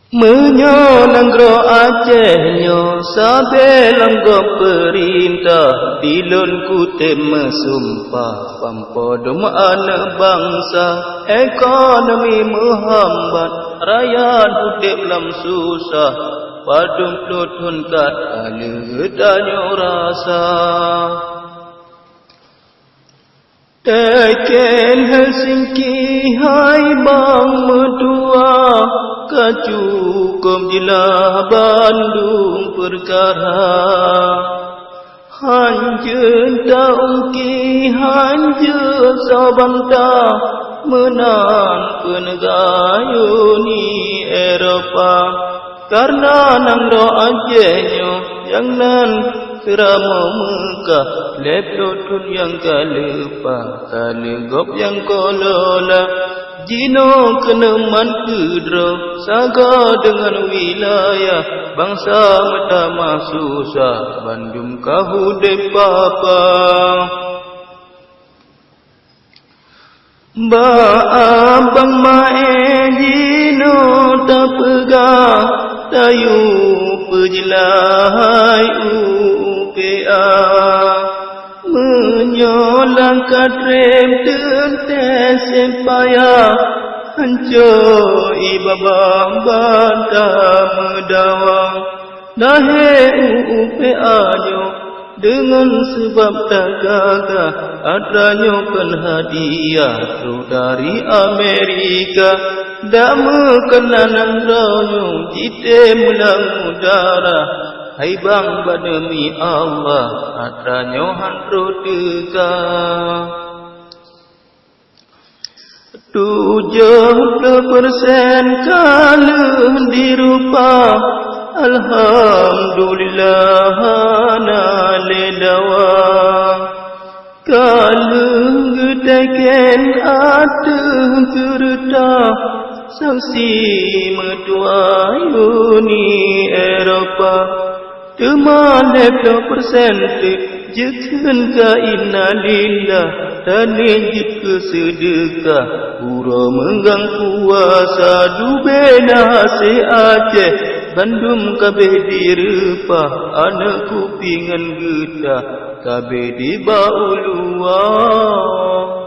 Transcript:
Menyonanggro Aceh sabe langgop perintah dilun kutem mesumpah pampodom anak bangsa ekonomi menghambat rakyat hudip lam susah padum plutun kat aledanyo rasa Teken Helsinki hai bang medua kacukum jilah Bandung perkara hanjun taungki hanjun sabanta menan penegayuni Eropa karena nang ro Acehnya yang nan kerama Mekah leplotun yang kalepa kalegop yang kolola Jino keneman kudro saga dengan wilayah bangsa metama susah Bandung kahudep papa Ba abang mae jino tak pegang tayu pejilai UPA menyolang kadrem tentes sempaya hancur ibabang bantah medawang nahe UPA nyo dengan sebab tak gagah adanya penhadiah tu dari Amerika dak mekenanan ronyo jite mulang udara hai bang bademi Allah adanya hantro teka 70% kalah dirupa Alhamdulillah naledawa kalah gedeken ateng kereta sanksi metua Uni Eropa teman 70% jekan ka innalillah tanin jika sedekah pura menggang puasa dubena se Aceh Bandung kabeh direpah anak kupingan getah kabeh di bau luar